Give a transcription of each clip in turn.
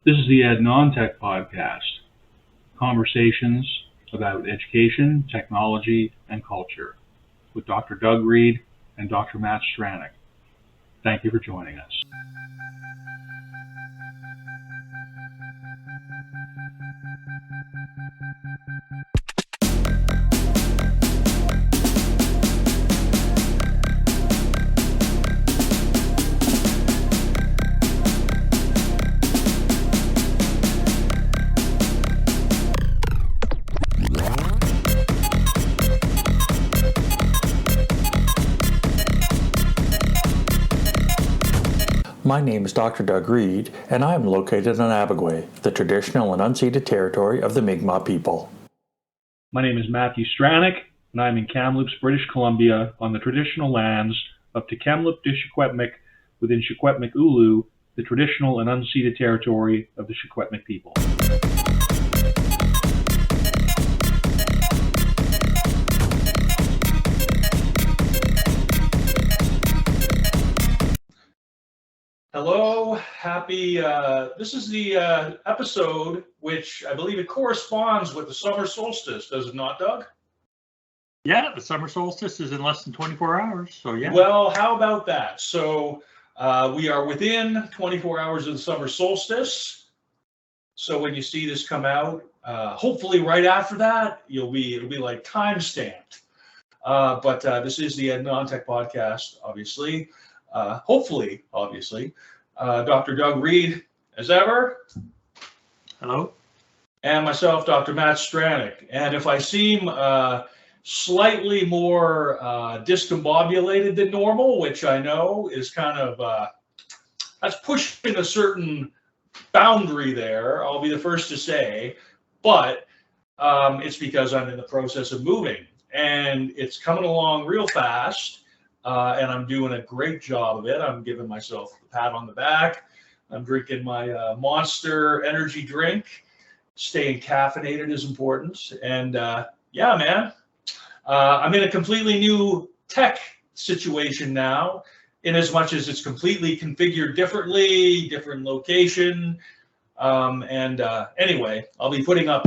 This is the Ed Non-Tech Podcast, conversations about education, technology, and culture with Dr. Doug Reed and Dr. Matt Stranick. Thank you for joining us. My name is Dr. Doug Reed, and I am located on Abagway, the traditional and unceded territory of the Mi'kmaq people. My name is Matthew Stranick, and I'm in Kamloops, British Columbia, on the traditional lands of Tk'emlúp-de-Secwépemc within Secwépemc-Ulu, the traditional and unceded territory of the Secwépemc people. Hello, happy, this is the episode which I believe it corresponds with the summer solstice, does it not, Doug? Yeah, the summer solstice is in less than 24 hours, so yeah. Well, how about that? So we are within 24 hours of the summer solstice. So when you see this come out, hopefully right after that, it'll be like time-stamped. But this is the Ed Non-Tech Podcast, obviously. Hopefully, obviously. Dr. Doug Reed, as ever. Hello. And myself, Dr. Matt Stranick. And if I seem slightly more discombobulated than normal, which I know is kind of, that's pushing a certain boundary there, I'll be the first to say, but it's because I'm in the process of moving. And it's coming along real fast. And I'm doing a great job of it. I'm giving myself a pat on the back. I'm drinking my Monster energy drink. Staying caffeinated is important. And yeah, man, I'm in a completely new tech situation now, in as much as it's completely configured differently, different location. Anyway, I'll be putting up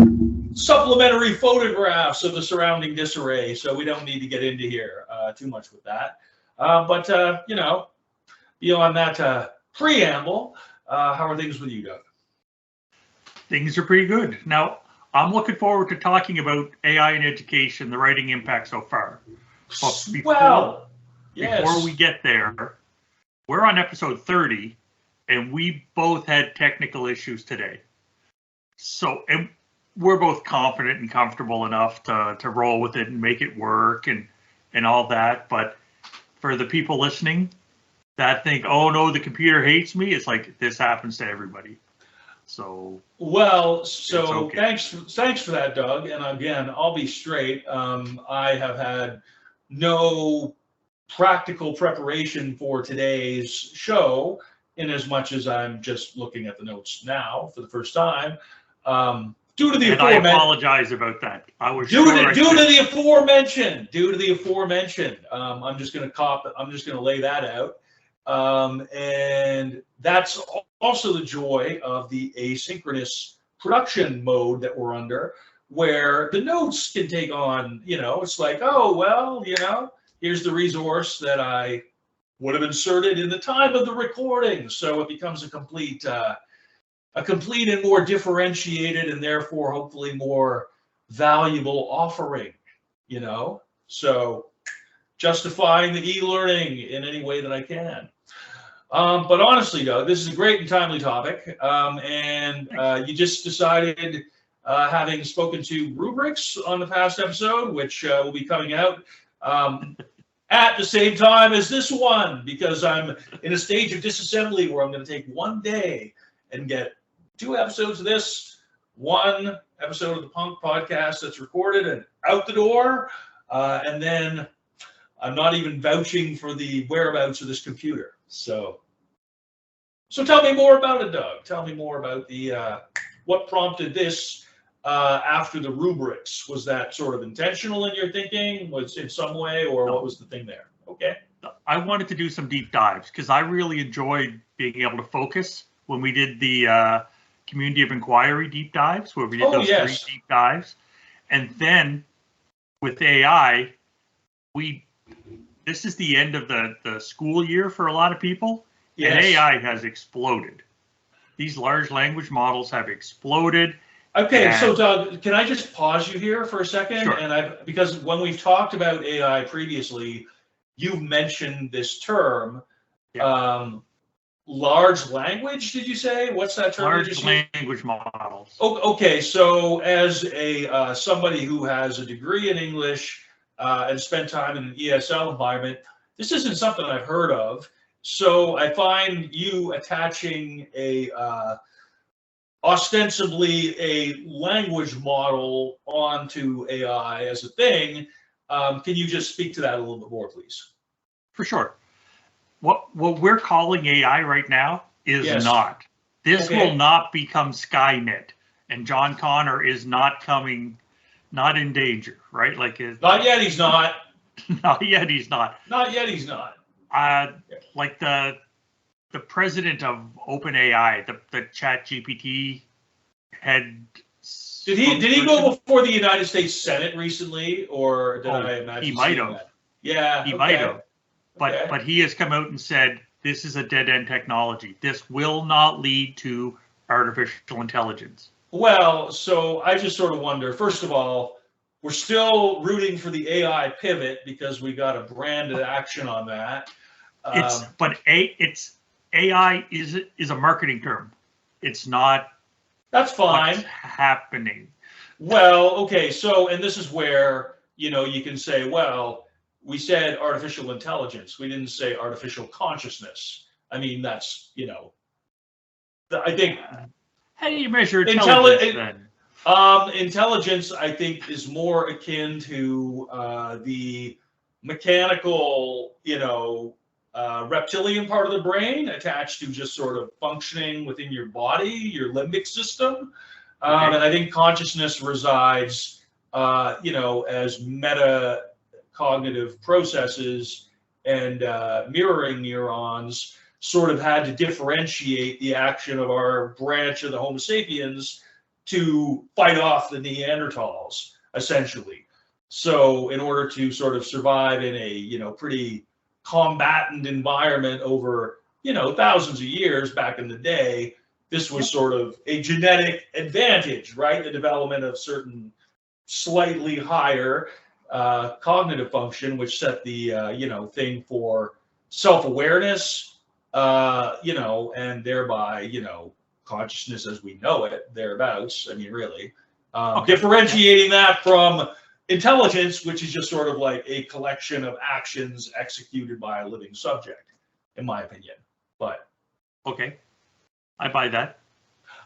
supplementary photographs of the surrounding disarray, so we don't need to get into here too much with that. But you know, beyond that preamble, how are things with you, Doug? Things are pretty good. Now, I'm looking forward to talking about AI in education, the writing impact so far. But before we get there, we're on episode 30, and we both had technical issues today. So, and we're both confident and comfortable enough to roll with it and make it work and all that. But for the people listening that think, oh no, the computer hates me, it's like this happens to everybody. So okay. Thanks for that, Doug. And again, I'll be straight. I have had no practical preparation for today's show, in as much as I'm just looking at the notes now for the first time. Due to the I apologize about that. Due to the aforementioned, I'm just going to lay that out. And that's also the joy of the asynchronous production mode that we're under, where the notes can take on, it's like, oh, well, here's the resource that I would have inserted in the time of the recording. So it becomes a complete and more differentiated and therefore hopefully more valuable offering, so justifying the e-learning in any way that I can. But honestly, Doug, this is a great and timely topic. You just decided, having spoken to rubrics on the past episode, which will be coming out at the same time as this one, because I'm in a stage of disassembly where I'm going to take one day and get 2 episodes of this, 1 episode of the Punk podcast that's recorded and out the door. And then I'm not even vouching for the whereabouts of this computer. So tell me more about it, Doug. Tell me more about the what prompted this after the rubrics. Was that sort of intentional in your thinking? Was in some way, or what was the thing there? Okay. I wanted to do some deep dives because I really enjoyed being able to focus when we did the community of inquiry deep dives, where we did those 3 deep dives. And then with AI, this is the end of the school year for a lot of people, and AI has exploded. These large language models have exploded. Okay, so Doug, can I just pause you here for a second? Sure. And because when we've talked about AI previously, you've mentioned this term, large language. Did you say? What's that term? Large language models. Oh, okay, so as a somebody who has a degree in English and spent time in an ESL environment, this isn't something I've heard of. So I find you attaching a ostensibly a language model onto AI as a thing. Can you just speak to that a little bit more, please? For sure. What we're calling AI right now is not. This will not become Skynet, and John Connor is not in danger, right? Like not yet. He's not. Not yet. He's not. Not yet. He's not. Like the president of OpenAI, the ChatGPT head. Did he go before the United States Senate recently, or did I imagine? He might have. That? Yeah, he might have. But he has come out and said this is a dead-end technology. This will not lead to artificial intelligence. Well, so I just sort of wonder. First of all, we're still rooting for the AI pivot because we got a branded action on that. It's AI is a marketing term. It's not. That's fine. What's happening. Well, okay. So, and this is where you can say, well, we said artificial intelligence. We didn't say artificial consciousness. I mean, that's I think. How do you measure intelligence then? Intelligence, I think, is more akin to the mechanical, reptilian part of the brain attached to just sort of functioning within your body, your limbic system. And I think consciousness resides, as metacognitive processes and mirroring neurons sort of had to differentiate the action of our branch of the Homo sapiens to fight off the Neanderthals, essentially. So in order to sort of survive in a, pretty combatant environment over, thousands of years back in the day, this was sort of a genetic advantage, right? The development of certain slightly higher cognitive function, which set the, thing for self-awareness, and thereby, consciousness as we know it, thereabouts. I mean, really, differentiating that from intelligence, which is just sort of like a collection of actions executed by a living subject, in my opinion. But I buy that.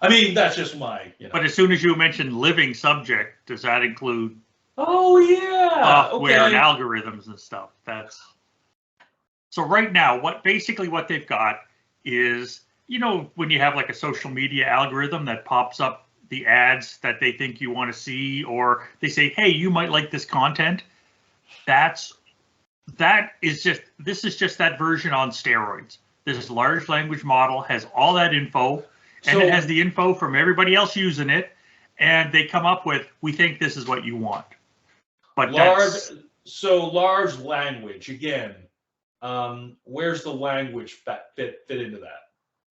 I mean, that's just my. But as soon as you mention living subject, does that include? Oh yeah. Software and algorithms and stuff. So right now, what they've got is, when you have like a social media algorithm that pops up the ads that they think you want to see, or they say, hey, you might like this content. This is just that version on steroids. This large language model has all that info, and it has the info from everybody else using it, and they come up with, we think this is what you want. But large language, again, where's the language fit into that?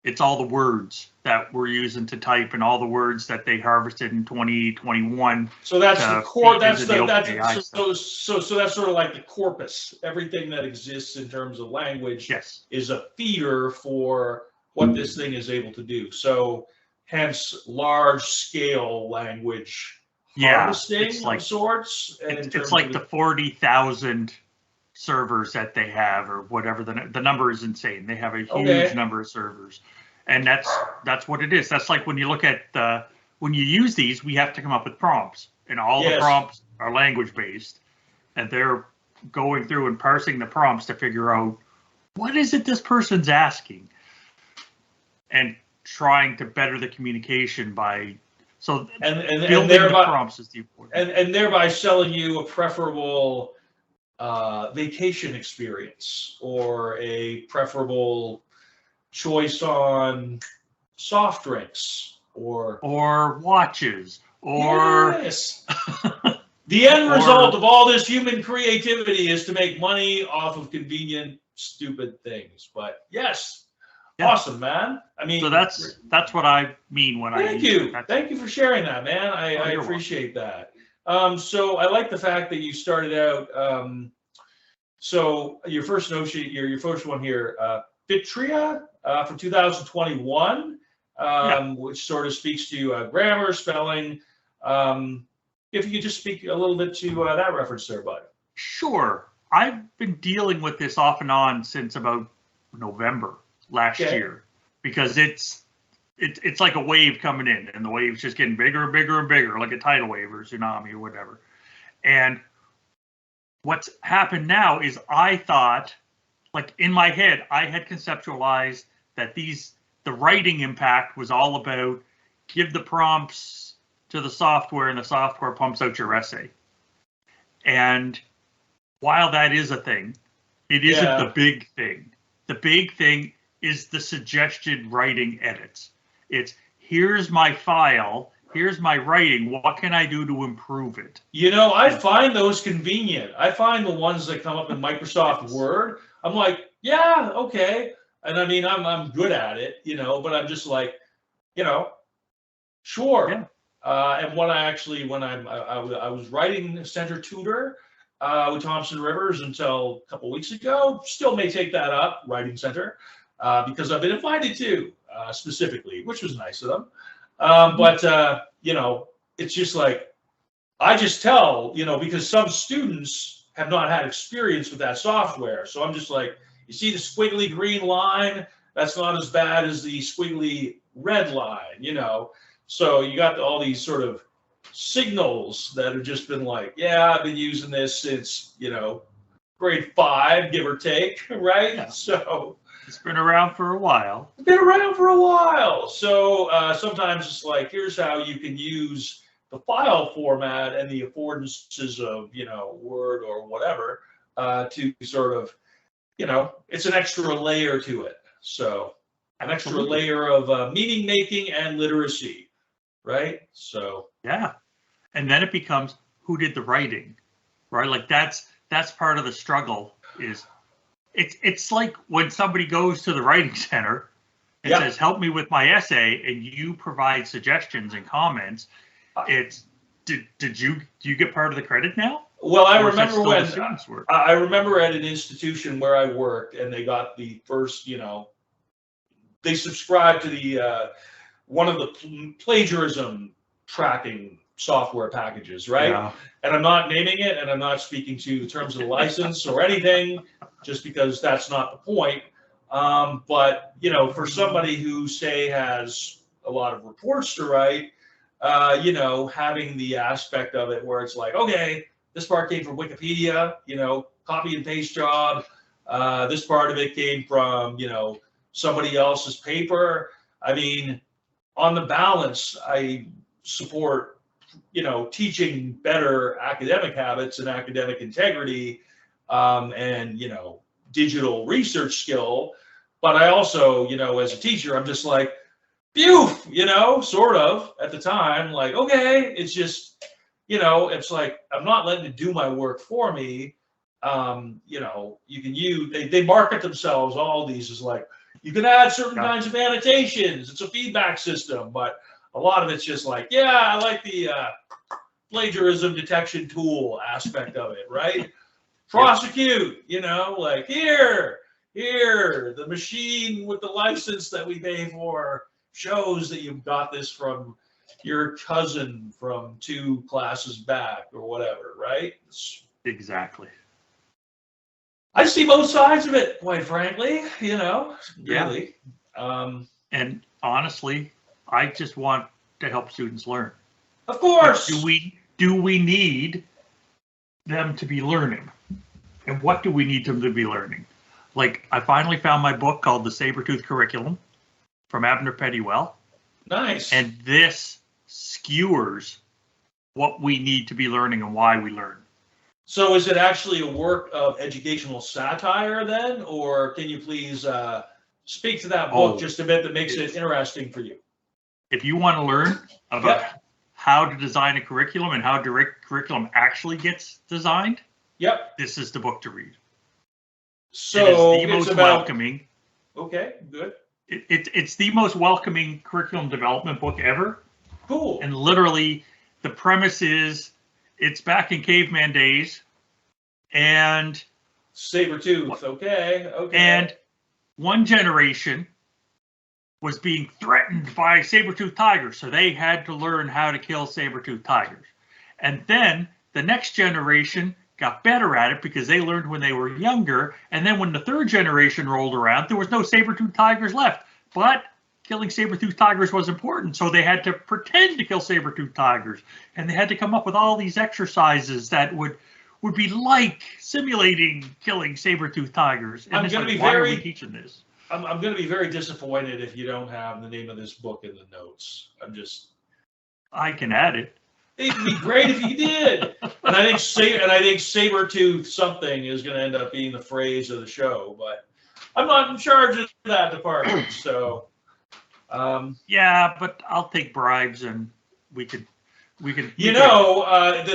It's all the words that we're using to type and all the words that they harvested in 2021. So that's the core. So that's sort of like the corpus. Everything that exists in terms of language is a feeder for what this thing is able to do. So hence large scale language harvesting of sorts. And it's like the 40,000 servers that they have, or whatever. The number is insane. They have a huge number of servers, and that's what it is. That's like when you look at when you use these, we have to come up with prompts, and all the prompts are language based, and they're going through and parsing the prompts to figure out what is it this person's asking, and trying to better the communication by building the prompts is the important, and thereby selling you a preferable vacation experience or a preferable choice on soft drinks or watches, or yes. The end result of all this human creativity is to make money off of convenient, stupid things. But yes, yeah. Awesome, man. I mean, so that's what I mean when thank you. Thank you for sharing that, man. I appreciate that. So I like the fact that you started out. So your first notion, your first one here, Fitria from 2021, which sort of speaks to grammar, spelling. If you could just speak a little bit to that reference there, bud. Sure. I've been dealing with this off and on since about November last year, because it's like a wave coming in, and the wave's just getting bigger and bigger and bigger, like a tidal wave or tsunami or whatever. And what's happened now is I thought, like in my head, I had conceptualized that the writing impact was all about give the prompts to the software and the software pumps out your essay. And while that is a thing, it isn't the big thing. The big thing is the suggested writing edits. It's here's my file, here's my writing, what can I do to improve it? You know, I find those convenient. I find the ones that come up in Microsoft Word, I'm like, yeah, okay. And I mean, I'm good at it, you know, but I'm just like, you know, sure. Yeah. And when I was writing Center Tutor with Thompson Rivers until a couple weeks ago, still may take that up, Writing Center, because I've been invited to specifically, which was nice of them. But you know, it's just like, I just tell, you know, because some students have not had experience with that software. So I'm just like, you see the squiggly green line? That's not as bad as the squiggly red line, you know? So you got all these sort of signals that have just been like, yeah, I've been using this since, you know, grade 5, give or take, right? Yeah. So it's been around for a while. It's been around for a while. So sometimes it's like, here's how you can use the file format and the affordances of, you know, Word or whatever to sort of, you know, it's an extra layer to it. So an extra layer of meaning making and literacy, right? So yeah, and then it becomes who did the writing, right? Like that's part of the struggle. Is it's like when somebody goes to the writing center and says, help me with my essay, and you provide suggestions and comments. It's do you get part of the credit now? Well, I remember when I remember at an institution where I worked, and they got the first, you know, they subscribed to the one of the plagiarism tracking software packages, right? Yeah. And I'm not naming it, and I'm not speaking to the terms of the license or anything, just because that's not the point. But you know, for somebody who say has a lot of reports to write, you know, having the aspect of it where it's like, okay, this part came from Wikipedia, you know, copy and paste job. This part of it came from, you know, somebody else's paper. I mean, on the balance, I support, you know, teaching better academic habits and academic integrity, and, you know, digital research skill. But I also, you know, as a teacher, I'm just like, phew, you know, sort of at the time, like, okay, it's just, you know, it's like, I'm not letting it do my work for me. You know, you can use, they market themselves, all these is like, you can add certain kinds of annotations. It's a feedback system, but a lot of it's just like, yeah, I like the plagiarism detection tool aspect of it, right? Prosecute, you know, like here, the machine with the license that we pay for shows that you've got this from your cousin from 2 classes back or whatever, right? Exactly. I see both sides of it, quite frankly, you know, really. And honestly, I just want to help students learn. Of course. Do we need them to be learning? And what do we need them to be learning? Like, I finally found my book called The Sabertooth Curriculum from Abner Pettywell. Nice. And this skewers what we need to be learning and why we learn. So is it actually a work of educational satire then? Or can you please speak to that book just a bit that makes it interesting for you? if you want to learn about how to design a curriculum and how direct curriculum actually gets designed, this is the book to read. So it is the most welcoming. Okay, good. It's the most welcoming curriculum development book ever. Cool. And literally, the premise is it's back in caveman days, and Saber-tooth. Okay. And one generation was being threatened by saber-toothed tigers, so they had to learn how to kill saber-toothed tigers. And then the next generation got better at it because they learned when they were younger. And then when the third generation rolled around, there was no saber-toothed tigers left. But killing saber-toothed tigers was important, so they had to pretend to kill saber-toothed tigers. And they had to come up with all these exercises that would be like simulating killing saber-toothed tigers. And I'm going to be why are we teaching this? I'm going to be very disappointed if you don't have the name of this book in the notes. I can add it. It'd be great if you did. And I think saber-tooth something is going to end up being the phrase of the show, but I'm not in charge of that department. So, yeah, but I'll take bribes, and we could. The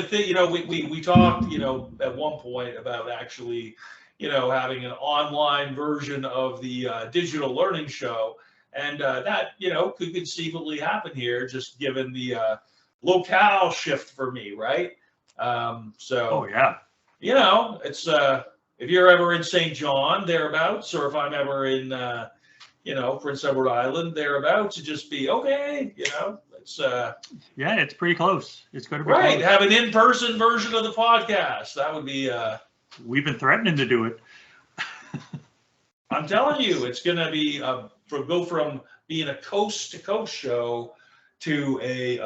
thing, we talked, at one point about actually, having an online version of the digital learning show, and that, could conceivably happen here, just given the locale shift for me, right? Oh yeah. It's if you're ever in St. John thereabouts, or if I'm ever in Prince Edward Island thereabouts, to just be okay, it's yeah, it's pretty close. It's going to be right. Close. Have an in-person version of the podcast. That would be we've been threatening to do it. I'm telling you, it's going to be go from being a coast to coast show to a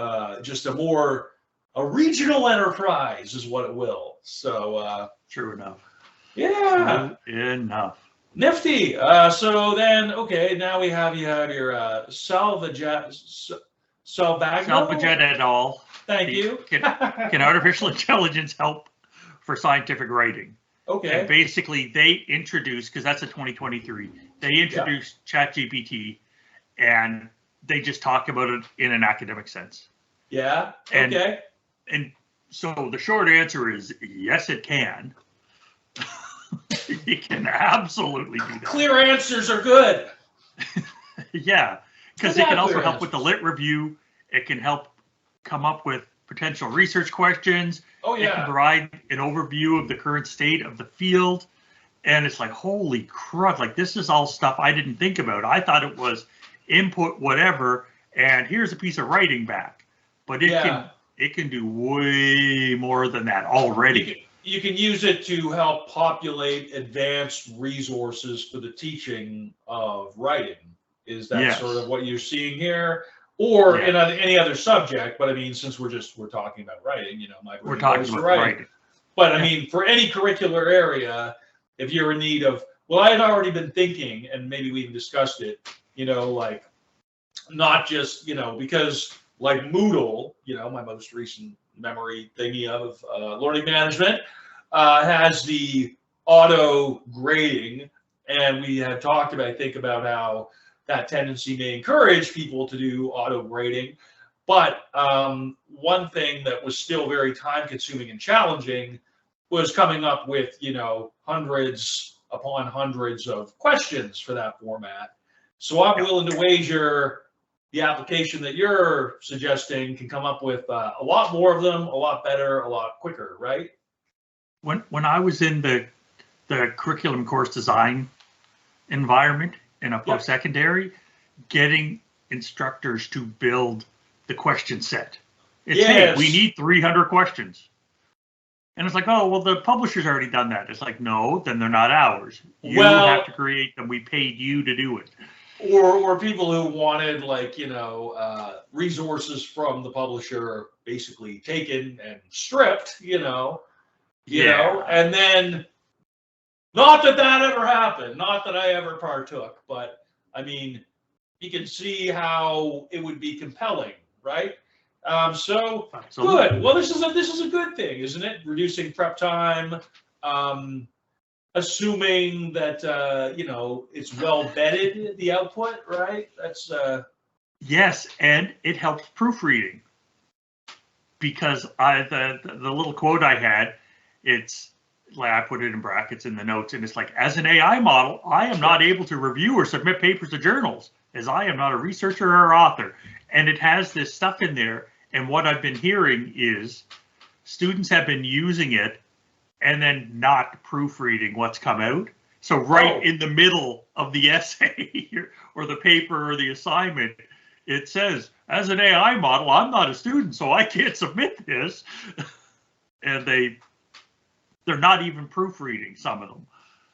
regional enterprise is what it will. So true enough. Yeah. True enough. Nifty. So then, okay, now you have your Salvagent et al. Thank you. Can artificial intelligence help for scientific writing? Okay. And basically, they introduced, because that's a 2023, they introduced ChatGPT, and they just talk about it in an academic sense. Yeah. Okay. And so the short answer is yes, it can. It can absolutely do that. Clear answers are good. Yeah, because it can also help with the lit review. It can help come up with potential research questions. Oh yeah. It can provide an overview of the current state of the field. And it's like, holy crud, like this is all stuff I didn't think about. I thought it was input whatever, and here's a piece of writing back. But it can do way more than that already. You can use it to help populate advanced resources for the teaching of writing. Is that sort of what you're seeing here? Or in any other subject, but I mean, since we're talking about writing, we're talking about writing. But I mean, for any curricular area, if you're in need of, well, I had already been thinking, and maybe we even discussed it, like not just, because like Moodle, my most recent memory thingy of learning management, has the auto grading, and we had talked about, I think, about how that tendency may encourage people to do auto grading. But one thing that was still very time consuming and challenging was coming up with, hundreds upon hundreds of questions for that format. So I'm willing to wager the application that you're suggesting can come up with a lot more of them, a lot better, a lot quicker, right? When I was in the curriculum course design environment in a post-secondary, getting instructors to build the question set. It's, hey, we need 300 questions. And it's like, oh, well, the publisher's already done that. It's like, no, then they're not ours. You have to create them. We paid you to do it. Or people who wanted, like, resources from the publisher basically taken and stripped, you know, and then not that ever happened, not that I ever partook, but I mean, you can see how it would be compelling, right? So Absolutely. Good. Well, this is a good thing, isn't it? Reducing prep time, assuming that it's well vetted, the output, right? That's Yes, and it helps proofreading because the little quote I had, it's like I put it in brackets in the notes, and it's like, as an AI model, I am not able to review or submit papers to journals, as I am not a researcher or author. And it has this stuff in there, and what I've been hearing is students have been using it and then not proofreading what's come out. So in the middle of the essay or the paper or the assignment, it says, as an AI model, I'm not a student, so I can't submit this. And they're not even proofreading, some of them.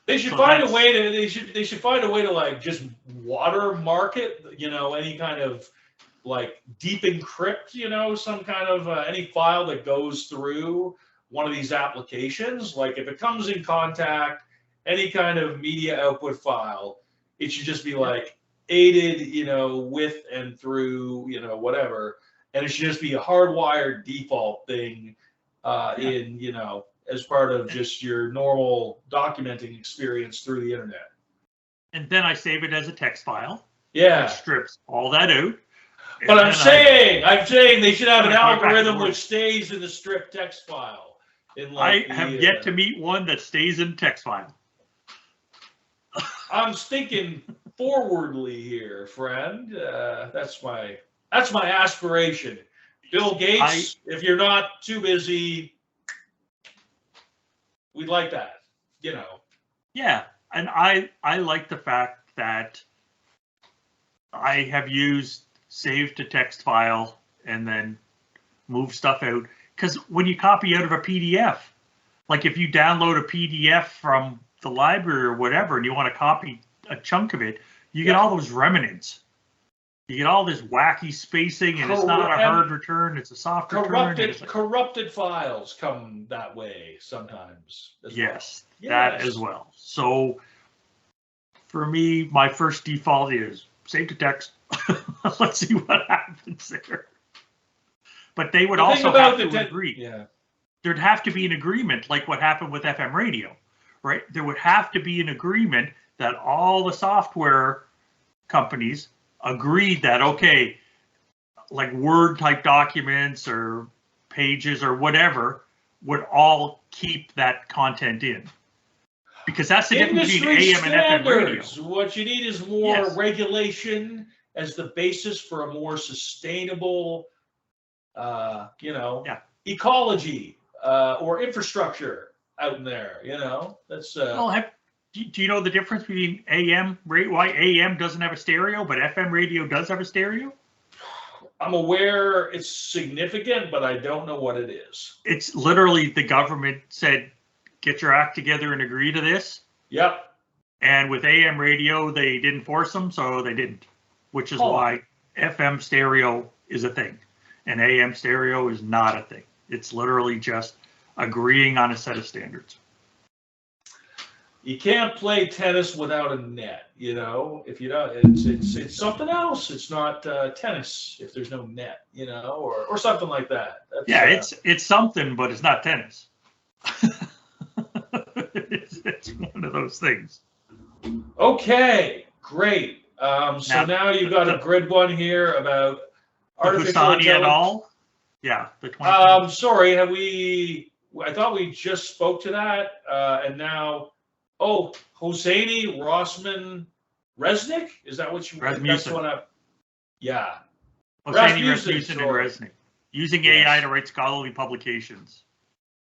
They should find a way to they should find a way to like just watermark it, any kind of like deep encrypt, some kind of any file that goes through one of these applications. Like if it comes in contact, any kind of media output file, it should just be like aided, with and through, whatever. And it should just be a hardwired default thing in, as part of just your normal documenting experience through the internet. And then I save it as a text file. Yeah. Which strips all that out. But I'm saying they should have an algorithm which stays in the stripped text file. I have yet to meet one that stays in text file. I'm thinking forwardly here, friend. That's my aspiration. Bill Gates, if you're not too busy, we'd like that, Yeah, and I like the fact that I have used save to text file and then move stuff out. Because when you copy out of a PDF, like if you download a PDF from the library or whatever, and you want to copy a chunk of it, you get all those remnants. You get all this wacky spacing, and it's not a hard return; it's a soft return. Corrupted files come that way sometimes. Yes, that as well. So, for me, my first default is save to text. Let's see what happens there. But they would also have to agree. Yeah. There'd have to be an agreement, like what happened with FM radio, right? There would have to be an agreement that all the software companies agreed that, okay, like Word type documents or pages or whatever would all keep that content in. Because that's the difference between AM and FM radio. What you need is more regulation as the basis for a more sustainable, ecology or infrastructure out in there. That's. Well, do you know the difference between AM, why AM doesn't have a stereo, but FM radio does have a stereo? I'm aware it's significant, but I don't know what it is. It's literally the government said, get your act together and agree to this. Yep. And with AM radio, they didn't force them, so they didn't, which is why FM stereo is a thing and AM stereo is not a thing. It's literally just agreeing on a set of standards. You can't play tennis without a net, if you don't, it's something else. It's not tennis if there's no net, or something like that. That's, it's something, but it's not tennis. it's one of those things. Okay, great. So now you've got a grid one here about artificial intelligence. Et al. Yeah, the 20. Sorry, I thought we just spoke to that, and now. Oh, Hosseini Rossman Resnick? Is that what you? That's the one. Yeah. Hosseini Rasmussen and Resnick, using AI to write scholarly publications.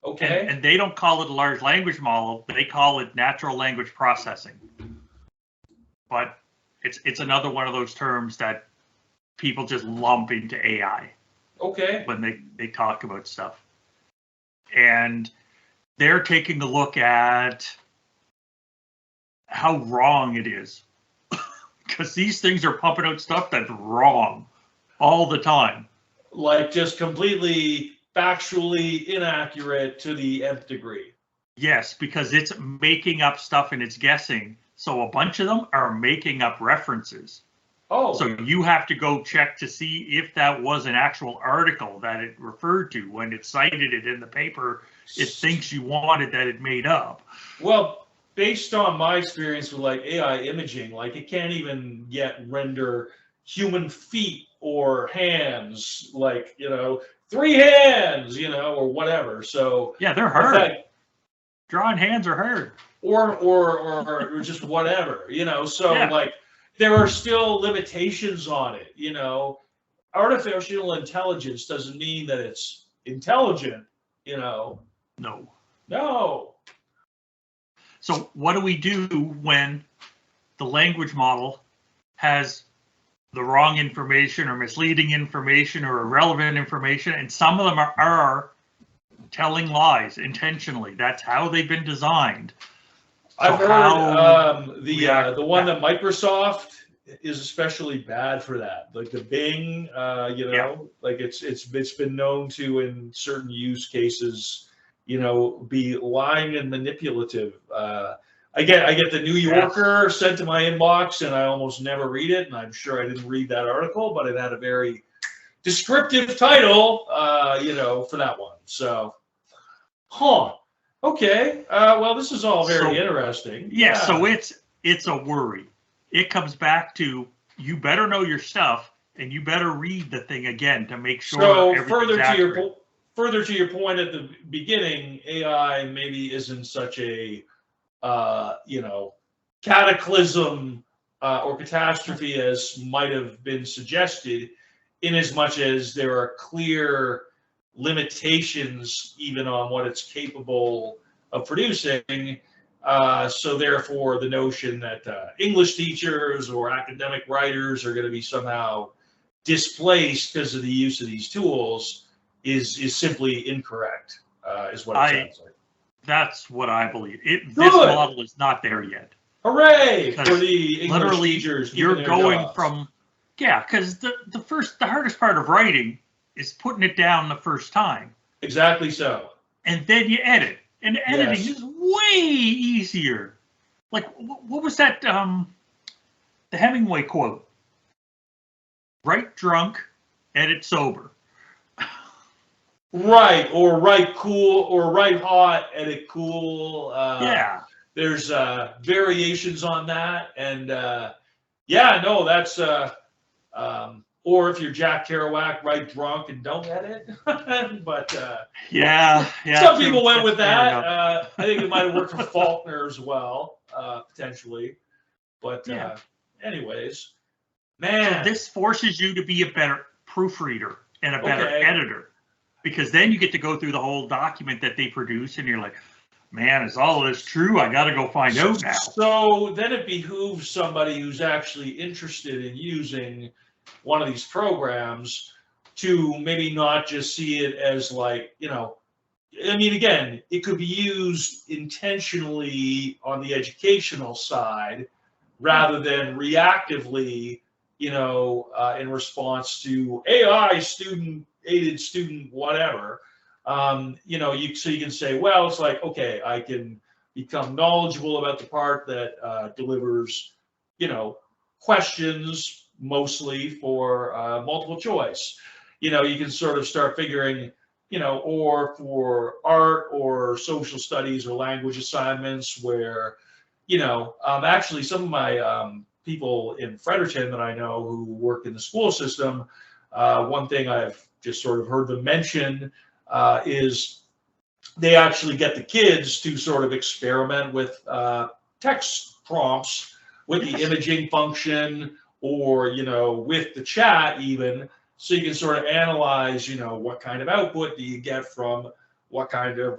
Okay. And they don't call it a large language model; they call it natural language processing. But it's another one of those terms that people just lump into AI. Okay. When they talk about stuff, and they're taking a look at how wrong it is, because these things are pumping out stuff that's wrong all the time. Like just completely factually inaccurate to the nth degree. Yes, because it's making up stuff and it's guessing. So a bunch of them are making up references. Oh. So you have to go check to see if that was an actual article that it referred to. When it cited it in the paper, it thinks you wanted that it made up. Well, based on my experience with like AI imaging, like it can't even yet render human feet or hands, like, 3 hands, or whatever. So yeah, they're hard. Drawing hands are hard. Or just whatever, So Yeah. like there are still limitations on it, Artificial intelligence doesn't mean that it's intelligent, No. No. So what do we do when the language model has the wrong information or misleading information or irrelevant information, and some of them are telling lies intentionally? That's how they've been designed. So I've heard the one that Microsoft is especially bad for that. Like the Bing, like it's been known to, in certain use cases, be lying and manipulative. I get the New Yorker sent to my inbox, and I almost never read it. And I'm sure I didn't read that article, but it had a very descriptive title, for that one. So, okay. Well, this is all very interesting. Yeah. So it's a worry. It comes back to, you better know your stuff, and you better read the thing again to make sure. So further to your point at the beginning, AI maybe isn't such a cataclysm or catastrophe as might have been suggested, in as much as there are clear limitations even on what it's capable of producing. So therefore, the notion that English teachers or academic writers are going to be somehow displaced because of the use of these tools is simply incorrect, is what it sounds like. That's what I believe. This model is not there yet. Hooray for the English teachers. You're going from, because the hardest part of writing is putting it down the first time. Exactly so. And then you edit. And editing is way easier. Like, what was that, the Hemingway quote? Write drunk, edit sober. Right, or write cool, or write hot, edit cool. There's variations on that. And that's, or if you're Jack Kerouac, write drunk and don't edit. But some people went with that. I think it might have worked for Faulkner as well, potentially. But anyways, man. So this forces you to be a better proofreader and a better editor, because then you get to go through the whole document that they produce, and you're like, man, is all of this true? I got to go find out now. So then it behooves somebody who's actually interested in using one of these programs to maybe not just see it as like, again, it could be used intentionally on the educational side rather than reactively, in response to AI, aided student, whatever. So you can say, well, it's like, okay, I can become knowledgeable about the part that delivers, questions, mostly for multiple choice. You can sort of start figuring, or for art or social studies or language assignments where, actually some of my people in Fredericton that I know who work in the school system, one thing I've just sort of heard them mention is they actually get the kids to sort of experiment with text prompts with the imaging function, or with the chat even, so you can sort of analyze what kind of output do you get from what kind of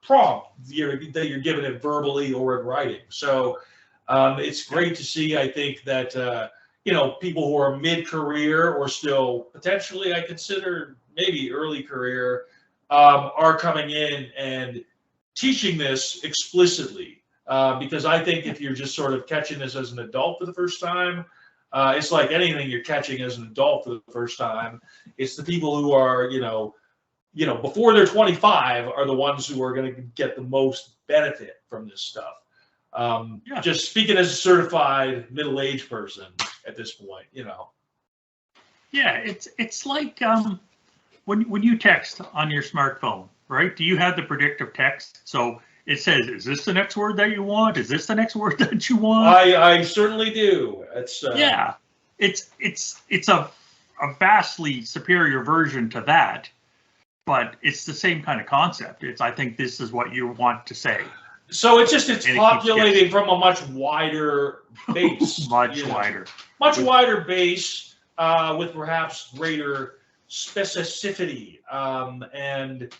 prompt that you're given it verbally or in writing. So it's great to see. I think that people who are mid-career or still potentially, I consider maybe early career, are coming in and teaching this explicitly, because I think if you're just sort of catching this as an adult for the first time, it's like anything you're catching as an adult for the first time. It's the people who are, before they're 25 are the ones who are going to get the most benefit from this stuff. Just speaking as a certified middle-aged person at this point, Yeah, it's like when you text on your smartphone, right? Do you have the predictive text? So it says, is this the next word that you want? Is this the next word that you want? I certainly do. It's it's a vastly superior version to that, but it's the same kind of concept. I think this is what you want to say. So it's populating from a much wider base. Much wider base with perhaps greater specificity and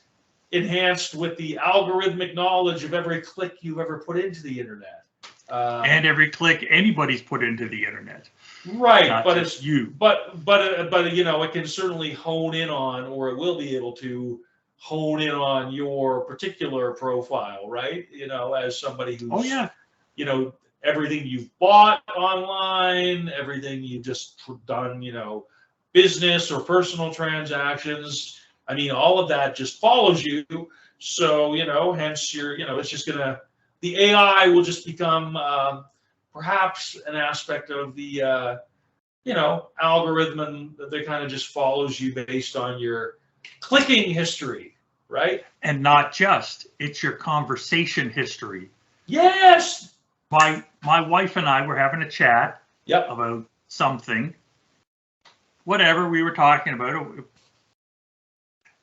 enhanced with the algorithmic knowledge of every click you've ever put into the internet. And every click anybody's put into the internet. Right, but it's you. But it can certainly hone in on, or it will be able to hone in on your particular profile, right? As somebody who's, everything you've bought online, everything you've just done, business or personal transactions. I mean, all of that just follows you. So, hence it's just the AI will just become perhaps an aspect of the, algorithm that kind of just follows you based on your clicking history, right? And not just, it's your conversation history. Yes. My wife and I were having a chat about something, whatever we were talking about.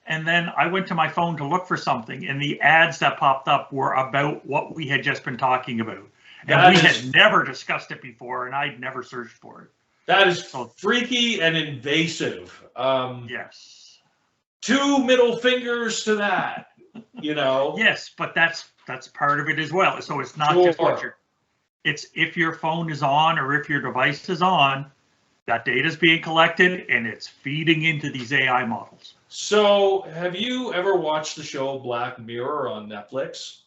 And then I went to my phone to look for something, and the ads that popped up were about what we had just been talking about. And we had never discussed it before, and I'd never searched for it. That is freaky and invasive. Yes. 2 middle fingers to that, Yes, but that's part of it as well. So it's not just it's if your phone is on or if your device is on, that data is being collected and it's feeding into these AI models. So have you ever watched the show Black Mirror on Netflix?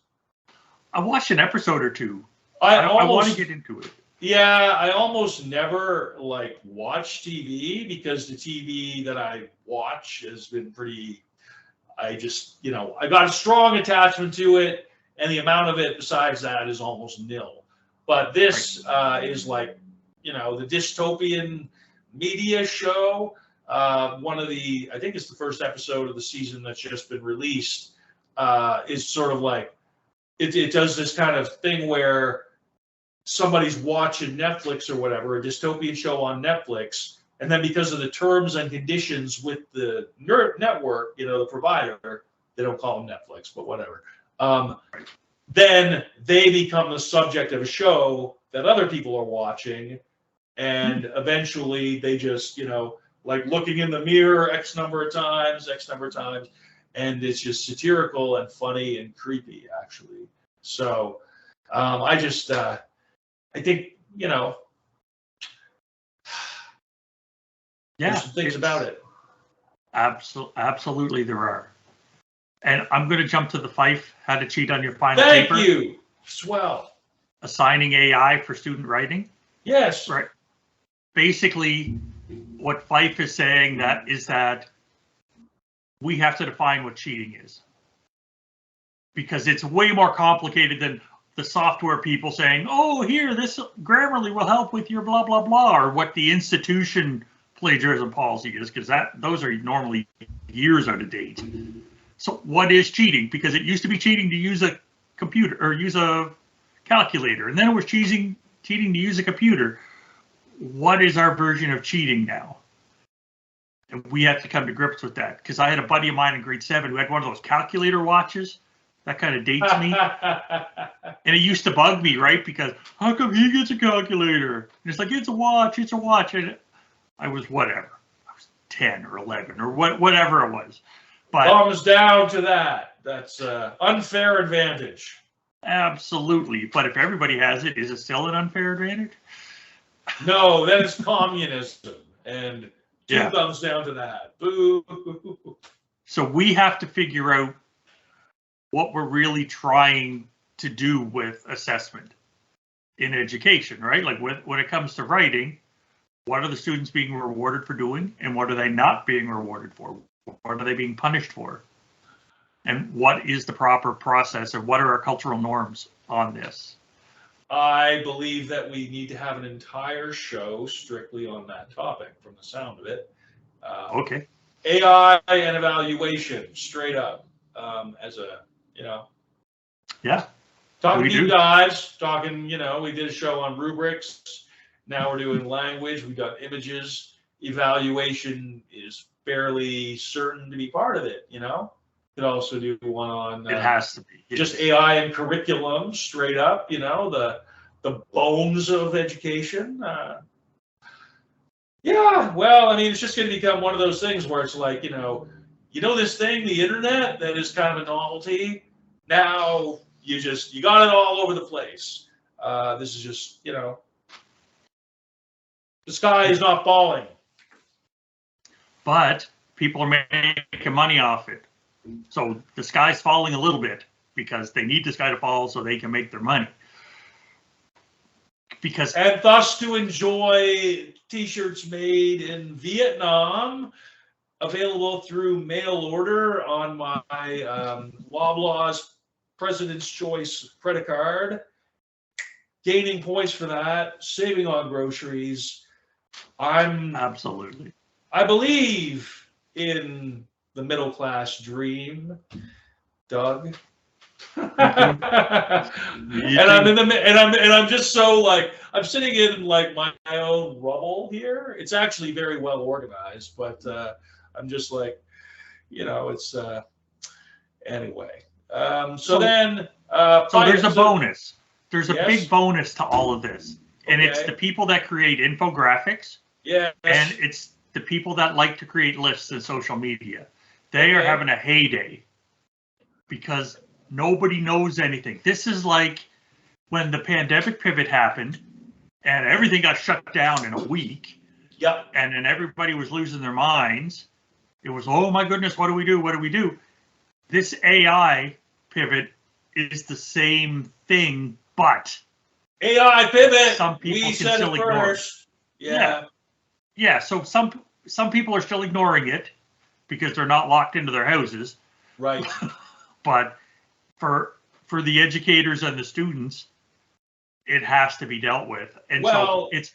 I watched an episode or two. I want to get into it. Yeah, I almost never watch TV because the TV that I watch has been pretty, I got a strong attachment to it, and the amount of it besides that is almost nil. But this is the dystopian media show. One of I think it's the first episode of the season that's just been released, is sort of it does this kind of thing where somebody's watching Netflix or whatever, a dystopian show on Netflix, and then because of the terms and conditions with the network, the provider, they don't call them Netflix, but whatever, then they become the subject of a show that other people are watching, and eventually they just, looking in the mirror X number of times, and it's just satirical and funny and creepy, actually. So I think, there's some things about it. Absolutely there are. And I'm going to jump to the Fife, how to cheat on your final paper. Thank you. Swell. Assigning AI for student writing. Yes. Right. Basically, what Fife is saying is that we have to define what cheating is. Because it's way more complicated than the software people saying, oh, here, this Grammarly will help with your blah, blah, blah, or what the institution plagiarism policy is, because those are normally years out of date. So what is cheating? Because it used to be cheating to use a computer or use a calculator, and then it was cheating to use a computer. What is our version of cheating now? And we have to come to grips with that, because I had a buddy of mine in grade 7 who had one of those calculator watches. That kind of dates me. And it used to bug me, right? Because how come he gets a calculator? And it's like, it's a watch. And I was whatever. I was 10 or 11 or whatever it was. But thumbs down to that. That's unfair advantage. Absolutely. But if everybody has it, is it still an unfair advantage? No, that is communism. And two thumbs down to that. Boo. So we have to figure out what we're really trying to do with assessment in education, right? Like when it comes to writing, what are the students being rewarded for doing, and what are they not being rewarded for? What are they being punished for? And what is the proper process, and what are our cultural norms on this? I believe that we need to have an entire show strictly on that topic, from the sound of it. Okay. AI and evaluation, straight up, as a, Yeah. Talking to you guys, we did a show on rubrics, Now we're doing language. We've got images. Evaluation is fairly certain to be part of it. Could also do one on It has to be. just AI and curriculum, straight up. The bones of education. Yeah, well, I mean, it's just going to become one of those things where it's like, this thing, the internet, that is kind of a novelty. Now you got it all over the place. This is just, the sky is not falling. But people are making money off it. So the sky's falling a little bit because they need the sky to fall so they can make their money. And thus to enjoy t-shirts made in Vietnam, available through mail order on my Loblaws President's Choice credit card, gaining points for that, saving on groceries. Absolutely. I believe in the middle class dream, Doug. And I'm just so like, I'm sitting in like my own rubble here. It's actually very well organized, but I'm just like, it's anyway. So there's a bonus. There's a big bonus to all of this, and it's the people that create infographics. Yeah, and it's the people that like to create lists in social media. They are having a heyday because nobody knows anything. This is like when the pandemic pivot happened and everything got shut down in a week. Yep. And then everybody was losing their minds. It was, oh my goodness, what do we do? What do we do? This AI pivot is the same thing, but AI pivot. Some people we can said still it ignore first. it. Yeah. So some people are still ignoring it because they're not locked into their houses. Right. But for the educators and the students, it has to be dealt with. And so it's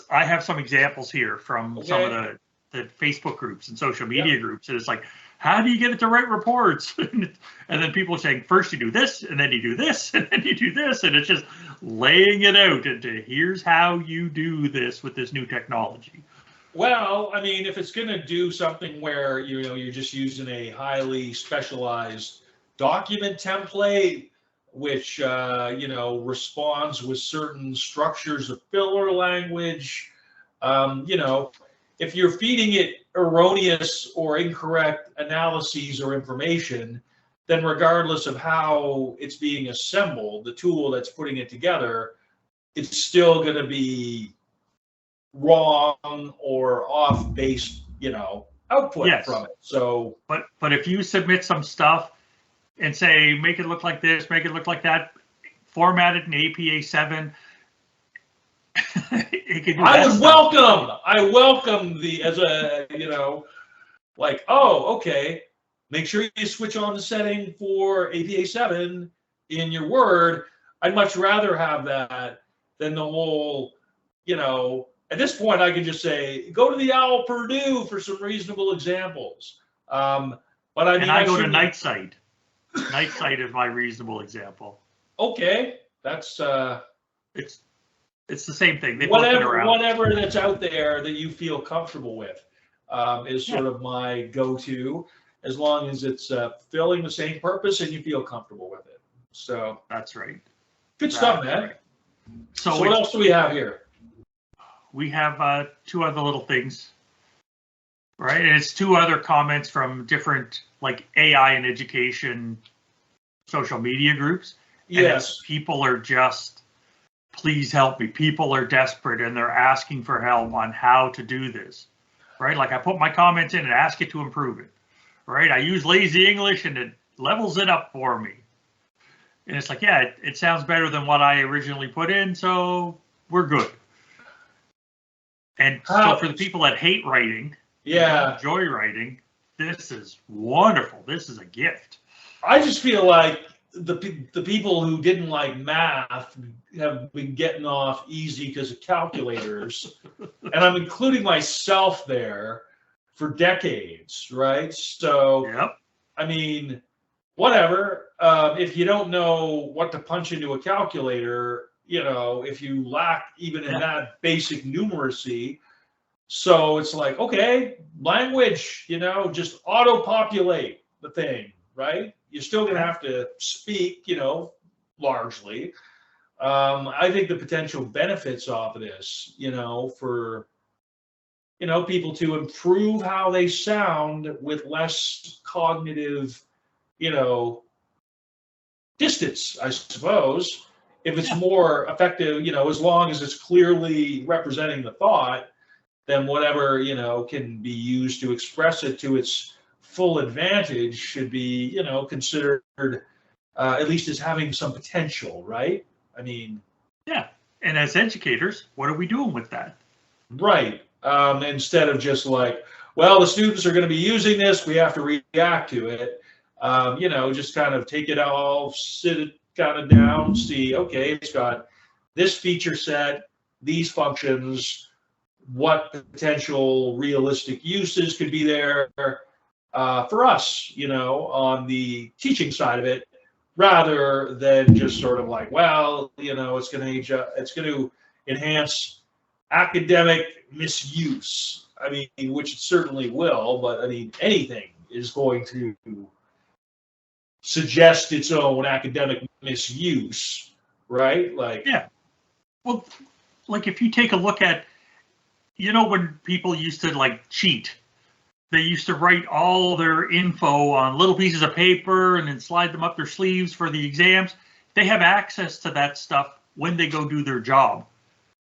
I have some examples here from some of the Facebook groups and social media groups. And it's like, how do you get it to write reports? And then people are saying, first you do this, and then you do this, and then you do this. And it's just laying it out into here's how you do this with this new technology. Well, I mean, if it's going to do something where, you're just using a highly specialized document template, which, responds with certain structures of filler language, if you're feeding it erroneous or incorrect analyses or information, then regardless of how it's being assembled, the tool that's putting it together, it's still going to be wrong or off base, output from it. So, but if you submit some stuff and say, make it look like this, make it look like that, format it in APA 7, it can do I that would stuff. I welcome as a, like, oh, okay, make sure you switch on the setting for APA 7 in your Word. I'd much rather have that than the whole, at this point, I can just say, go to the OWL Purdue for some reasonable examples. But I mean, I go to Nightside. Nightside is my reasonable example. Okay, that's it's the same thing. They whatever that's out there that you feel comfortable with is sort of my go-to, as long as it's fulfilling the same purpose and you feel comfortable with it. So that's right. Good stuff, man. Right. So what else do we have here? We have two other little things, right? And it's two other comments from different like AI and education social media groups. Yes. And people are just, please help me. People are desperate and they're asking for help on how to do this, right? Like I put my comments in and ask it to improve it, right? I use lazy English and it levels it up for me. And it's like, yeah, it sounds better than what I originally put in, so we're good. And so for the people that hate writing, enjoy writing, this is wonderful. This is a gift. I just feel like the people who didn't like math have been getting off easy because of calculators, and I'm including myself there, for decades, right? So, I mean, whatever. If you don't know what to punch into a calculator, if you lack even in that basic numeracy. So it's like, okay, language, just auto-populate the thing, right? You're still going to have to speak, largely. I think the potential benefits of this, for, people to improve how they sound with less cognitive, distance, I suppose. If it's more effective, as long as it's clearly representing the thought, then whatever, can be used to express it to its full advantage should be, considered at least as having some potential, right? I mean, yeah. And as educators, what are we doing with that? Right. Instead of just like, well, the students are going to be using this, we have to react to it. Just kind of take it all, sit it kind of down, see, okay, it's got this feature set, these functions, what potential realistic uses could be there for us, on the teaching side of it, rather than just sort of like, well, it's going to enhance academic misuse. I mean, which it certainly will, but I mean, anything is going to suggest its own academic misuse, right? Like, yeah. Well, like if you take a look at, when people used to like cheat, they used to write all their info on little pieces of paper and then slide them up their sleeves for the exams. They have access to that stuff when they go do their job,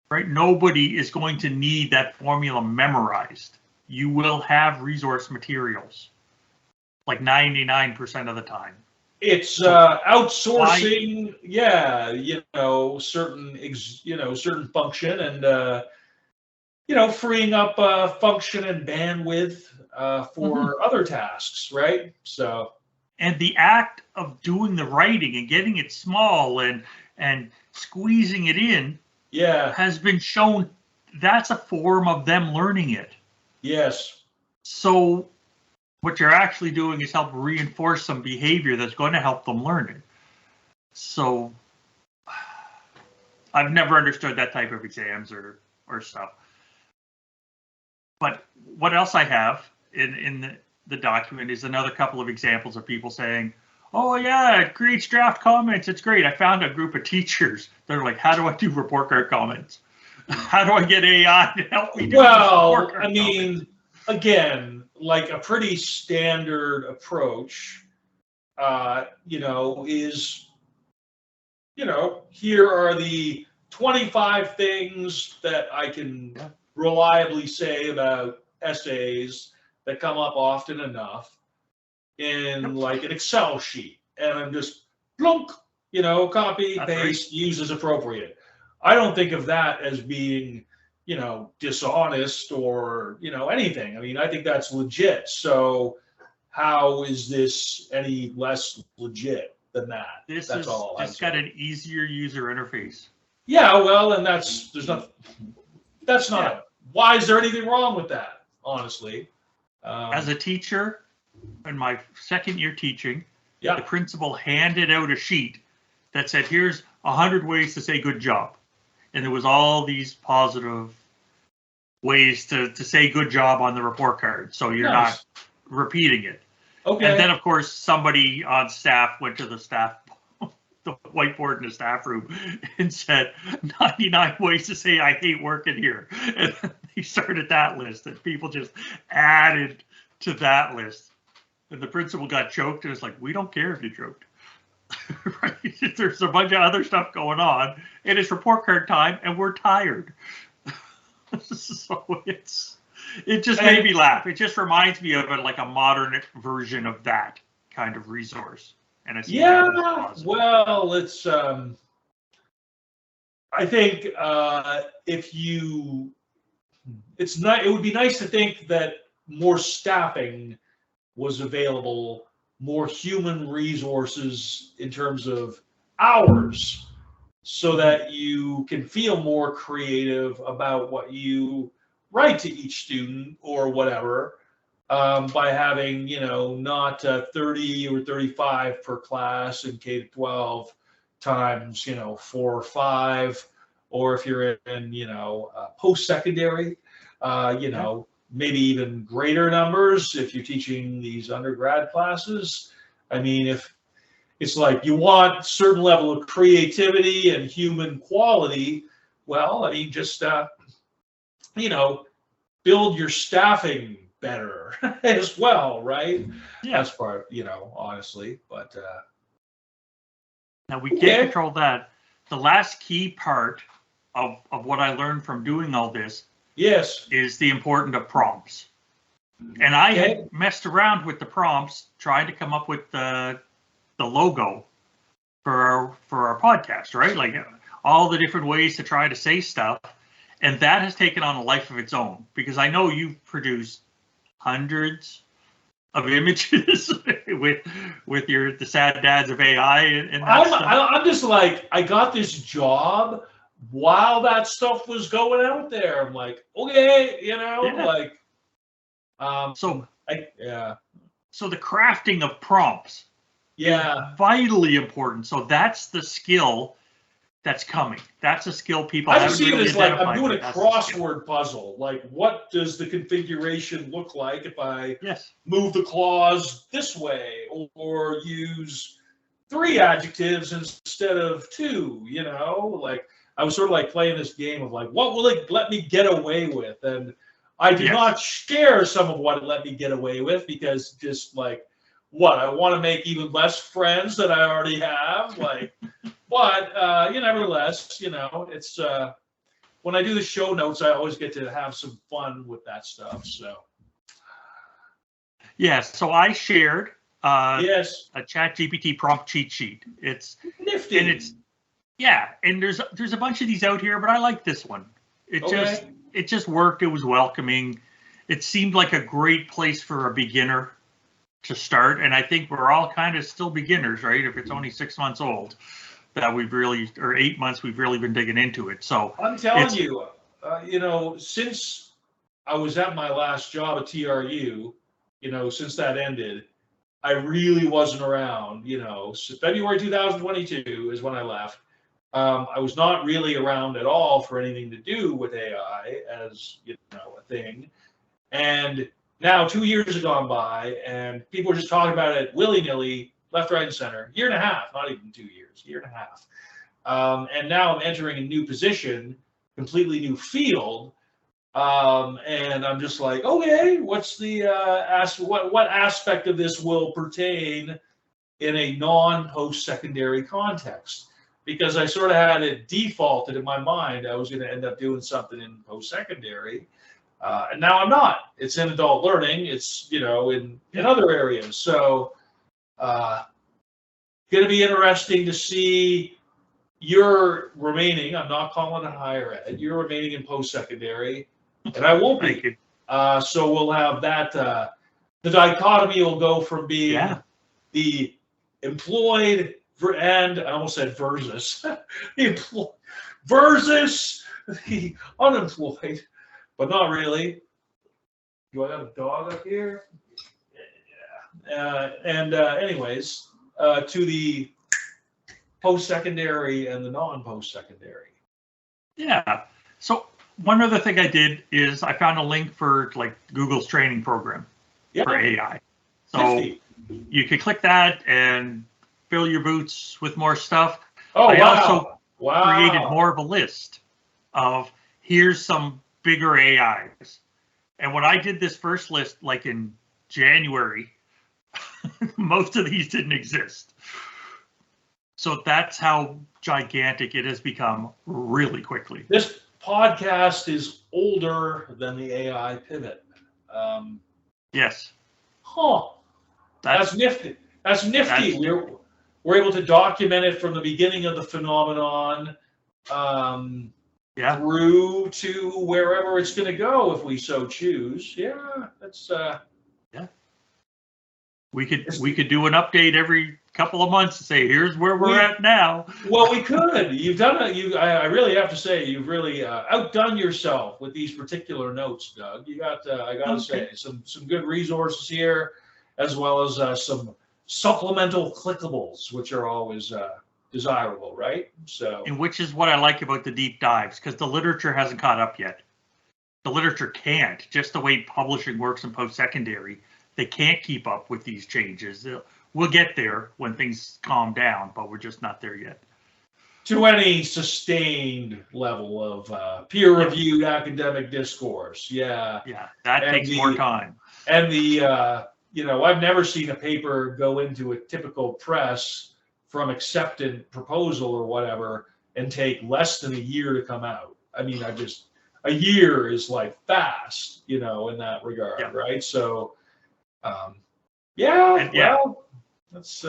right? Nobody is going to need that formula memorized. You will have resource materials like 99% of the time. It's outsourcing, certain function and, freeing up function and bandwidth for other tasks, right? So, and the act of doing the writing and getting it small and squeezing it in, has been shown that's a form of them learning it. Yes. So what you're actually doing is help reinforce some behavior that's going to help them learn it. So I've never understood that type of exams or stuff. But what else I have in the document is another couple of examples of people saying, oh yeah, it creates draft comments. It's great. I found a group of teachers. They're like, how do I do report card comments? How do I get AI to help me do Well, I mean, again, like a pretty standard approach, is, here are the 25 things that I can reliably say about essays that come up often enough in like an Excel sheet. And I'm just plunk, copy, paste, use as appropriate. I don't think of that as being, dishonest or, anything. I mean, I think that's legit. So how is this any less legit than that? That's all. It's got an easier user interface. Yeah, well, and that's not, why is there anything wrong with that, honestly? As a teacher, in my second year teaching, the principal handed out a sheet that said, here's 100 ways to say good job. And there was all these positive ways to say good job on the report card. So you're not repeating it. Okay. And then, of course, somebody on staff went to the whiteboard in the staff room and said 99 ways to say I hate working here. And they started that list and people just added to that list. And the principal got choked and was like, we don't care if you choked. Right? There's a bunch of other stuff going on and it's report card time and we're tired. So it just made me laugh. It just reminds me of like a modern version of that kind of resource. And it's well, it's I think it would be nice to think that more staffing was available, more human resources in terms of hours, so that you can feel more creative about what you write to each student or whatever, by having, not 30 or 35 per class in K-12, times, 4 or 5, or if you're in, post-secondary, maybe even greater numbers if you're teaching these undergrad classes. I mean, if it's like you want certain level of creativity and human quality, well, I mean, just, build your staffing better as well, right? Yeah. That's part, honestly, but now we can't control that. The last key part of what I learned from doing all this is the importance of prompts. And I had messed around with the prompts, trying to come up with the logo for our podcast, right? Like all the different ways to try to say stuff. And that has taken on a life of its own, because I know you've produced hundreds of images with the sad dads of AI and that stuff. I'm just like, I got this job while that stuff was going out there. I'm like, okay, like, so the crafting of prompts is vitally important. So that's the skill that's coming. That's a skill people haven't really identified. I see it as like I'm doing a crossword puzzle. Like, what does the configuration look like if I move the clause this way, or use 3 adjectives instead of 2? Like, I was sort of like playing this game of like, what will it let me get away with? And I did not share some of what it let me get away with, because just like, what, I want to make even less friends than I already have, like. But nevertheless, it's when I do the show notes, I always get to have some fun with that stuff. So so I shared a ChatGPT prompt cheat sheet. It's nifty, and it's and there's a bunch of these out here, but I like this one. It just worked. It was welcoming. It seemed like a great place for a beginner to start, and I think we're all kind of still beginners, right? If it's only 6 months old. That we've really, or 8 months, we've really been digging into it. So I'm telling you, since I was at my last job at TRU, since that ended, I really wasn't around. So February 2022 is when I left. I was not really around at all for anything to do with AI as a thing. And now 2 years have gone by, and people are just talking about it willy-nilly, left, right, and center. Year and a half, not even 2 years, year and a half. And now I'm entering a new position, completely new field. And I'm just like, okay, what's the what aspect of this will pertain in a non-post-secondary context? Because I sort of had it defaulted in my mind I was going to end up doing something in post-secondary. And now I'm not. It's in adult learning. It's, in other areas. So going to be interesting to see you're remaining. I'm not calling it higher ed. You're remaining in post-secondary, and I won't be. So we'll have that. The dichotomy will go from being the employed and I almost said versus versus the unemployed, but not really. Do I have a dog up here? Anyways, to the post-secondary and the non-post-secondary. Yeah. So one other thing I did is I found a link for like Google's training program for AI. So you could click that and fill your boots with more stuff. I also created more of a list of here's some bigger AIs. And when I did this first list, like in January, most of these didn't exist. So that's how gigantic it has become really quickly. This podcast is older than the AI pivot. Yes. Huh. That's nifty. That's nifty. We're able to document it from the beginning of the phenomenon through to wherever it's going to go if we so choose. Yeah, that's We could do an update every couple of months and say, here's where we're at now. Well, we could. You've done it. I really have to say, you've really outdone yourself with these particular notes, Doug. You got, I got to say, some good resources here, as well as some supplemental clickables, which are always desirable, right? So, and which is what I like about the deep dives, because the literature hasn't caught up yet. The literature can't, just the way publishing works in post-secondary. They can't keep up with these changes. We'll get there when things calm down, but we're just not there yet. To any sustained level of peer-reviewed academic discourse, yeah. Yeah, that takes more time. And the I've never seen a paper go into a typical press from accepted proposal or whatever and take less than a year to come out. I mean, a year is like fast, in that regard, Yeah. right? So, that's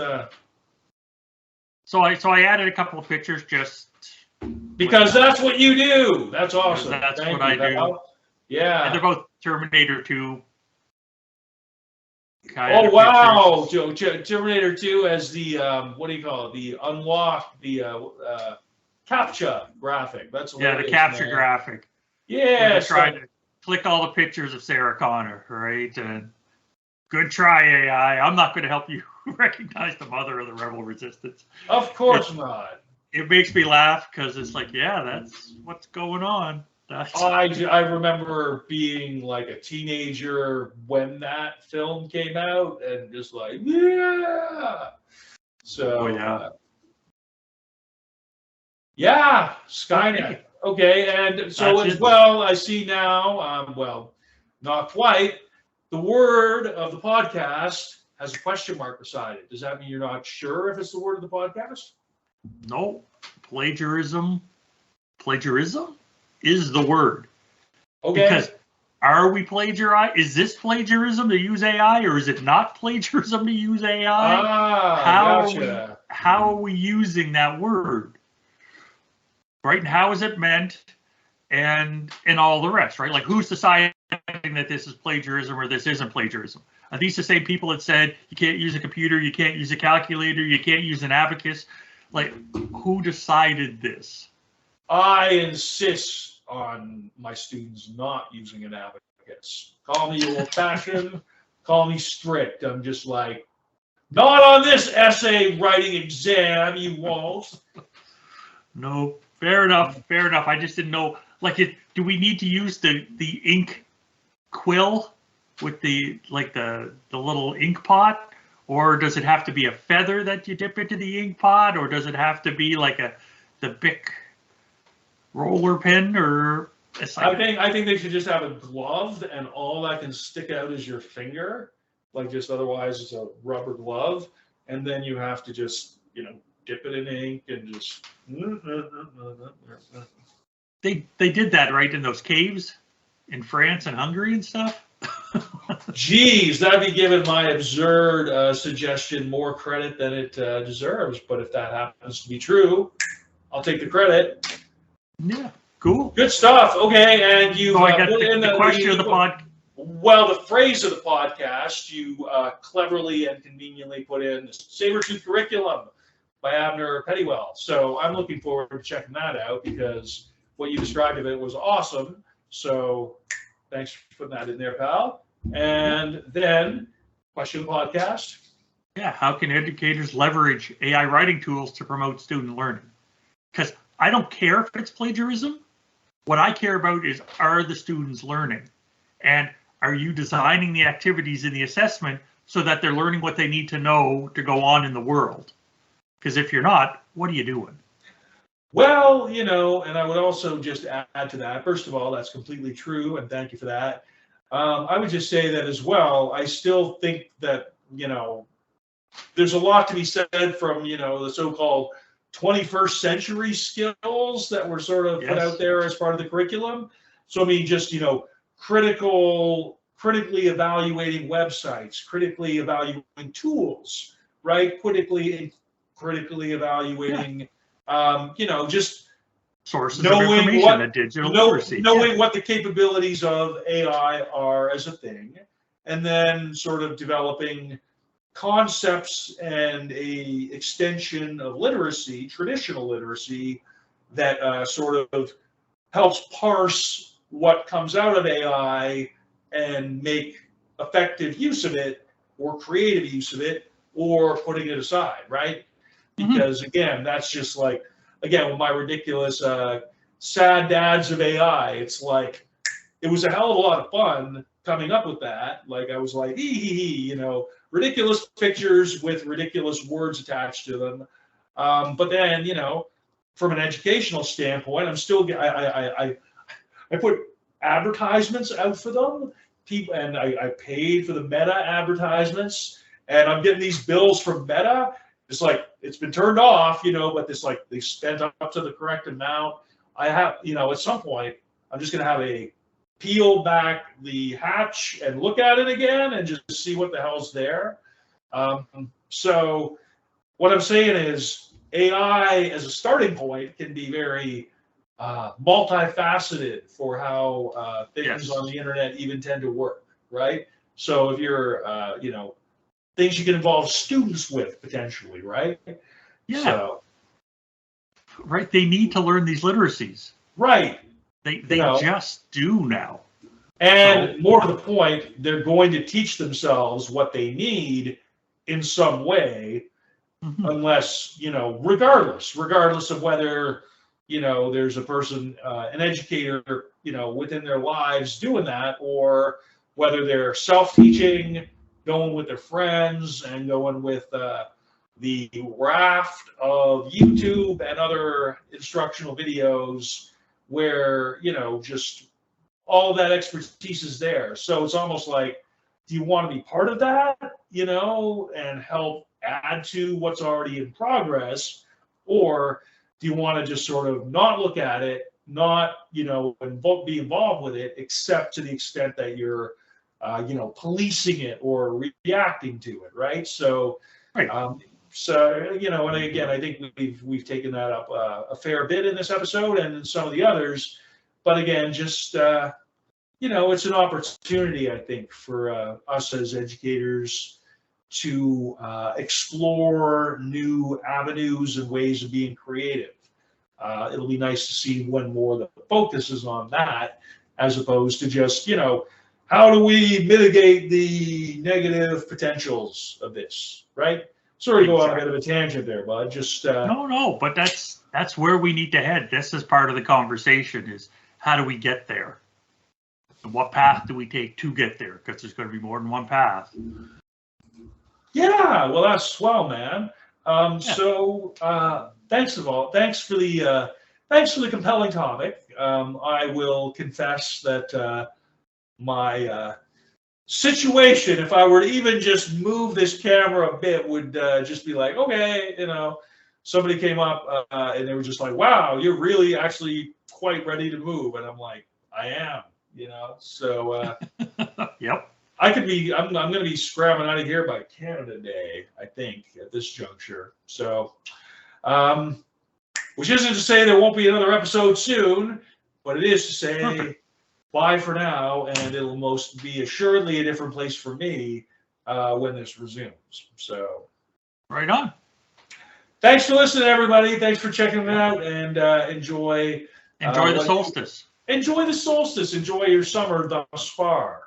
So I added a couple of pictures just because that's what you do. That's awesome. That's Thank what you, I do. Val. Yeah. And they're both Terminator 2. Oh wow! Terminator 2 as the what do you call it? The unlock, the CAPTCHA graphic. That's the hilarious, capture man. graphic. Yeah. Trying to click all the pictures of Sarah Connor, right? And good try, AI. I'm not going to help you recognize the mother of the rebel resistance. Of course not. It makes me laugh because it's like, yeah, that's what's going on. I remember being like a teenager when that film came out and just like, yeah. So, Skynet. Okay, and so That's as well, I see now, not quite, the word of the podcast has a question mark beside it. Does that mean you're not sure if it's the word of the podcast? No, plagiarism is the word. Okay. Because are we plagiarizing? Is this plagiarism to use AI, or is it not plagiarism to use AI? How are we using that word? Right? And how is it meant? And all the rest, right? Like, who's deciding that this is plagiarism or this isn't plagiarism? Are these the same people that said you can't use a computer, you can't use a calculator, you can't use an abacus? Like, who decided this? I insist on my students not using an abacus. Call me old-fashioned, call me strict. I'm just like, not on this essay writing exam, you won't. No, fair enough. I just didn't know. Like, do we need to use the ink quill with the little ink pot, or does it have to be a feather that you dip into the ink pot, or does it have to be like the Bic roller pen, or I think they should just have a glove and all that can stick out is your finger, like just otherwise it's a rubber glove, and then you have to just dip it in ink and just. They did that right in those caves in France and Hungary and stuff. Geez, that'd be giving my absurd suggestion more credit than it deserves. But if that happens to be true, I'll take the credit. Yeah, cool. Good stuff. Okay, and you I got the question of the pod. Well, the phrase of the podcast you cleverly and conveniently put in Sabertooth Curriculum by Abner Pettywell. So I'm looking forward to checking that out because what you described of it was awesome. So thanks for putting that in there, pal. And then, question of the podcast. Yeah, how can educators leverage AI writing tools to promote student learning? Because I don't care if it's plagiarism. What I care about is, are the students learning? And are you designing the activities in the assessment so that they're learning what they need to know to go on in the world? Because if you're not, what are you doing? Well, and I would also just add to that. First of all, that's completely true, and thank you for that. I would just say that as well. I still think that, there's a lot to be said from, the so-called 21st century skills that were sort of put out there as part of the curriculum. So, I mean, just, critically evaluating websites, critically evaluating tools, right? Critically evaluating, just sources of information and digital literacy. Knowing what the capabilities of AI are as a thing, and then sort of developing concepts and a extension of literacy, traditional literacy, that sort of helps parse what comes out of AI and make effective use of it or creative use of it or putting it aside, right? because again, that's just like, again, with my ridiculous sad dads of AI, it's like, it was a hell of a lot of fun coming up with that. Like I was like, ridiculous pictures with ridiculous words attached to them. But then, from an educational standpoint, I'm still, I put advertisements out for them, people, and I paid for the Meta advertisements, and I'm getting these bills from Meta. It's like, it's been turned off, but this, like, they spent up to the correct amount. I have, at some point, I'm just going to have a peel back the hatch and look at it again and just see what the hell's there. So what I'm saying is AI as a starting point can be very multifaceted for how things on the internet even tend to work, right? So if you're, things you can involve students with potentially, right? Yeah. So, right. They need to learn these literacies. Right. They just do now. And more to the point, they're going to teach themselves what they need in some way, unless, regardless of whether, there's a person, an educator, within their lives doing that, or whether they're self-teaching, going with their friends and going with the raft of YouTube and other instructional videos where, just all that expertise is there. So it's almost like, do you want to be part of that, and help add to what's already in progress? Or do you want to just sort of not look at it, not, be involved with it, except to the extent that you're, policing it or reacting to it, right? So, right. And again, I think we've taken that up a fair bit in this episode and in some of the others. But again, just it's an opportunity, I think, for us as educators to explore new avenues and ways of being creative. It'll be nice to see when more the focus is on that, as opposed to just, how do we mitigate the negative potentials of this, right? Sorry to go on a bit of a tangent there, bud. Just no, but that's where we need to head. This is part of the conversation: is how do we get there, and what path do we take to get there? Because there's going to be more than one path. Yeah, well, that's swell, man. So thanks for the compelling topic. I will confess that my situation, if I were to even just move this camera a bit, would just be like, okay, somebody came up and they were just like, wow, you're really actually quite ready to move. And I'm like, I am, so yep. I'm going to be scrambling out of here by Canada Day, I think, at this juncture. So, which isn't to say there won't be another episode soon, but it is to say bye for now, and it'll most be assuredly a different place for me when this resumes. So, right on. Thanks for listening, everybody. Thanks for checking it out, and enjoy the solstice. Enjoy the solstice. Enjoy your summer thus far.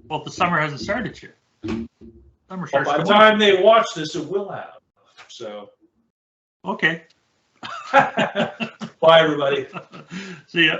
Well, the summer hasn't started yet. Summer well, by the time they watch this, it will have. So. Okay. Bye, everybody. See ya.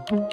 Thank you.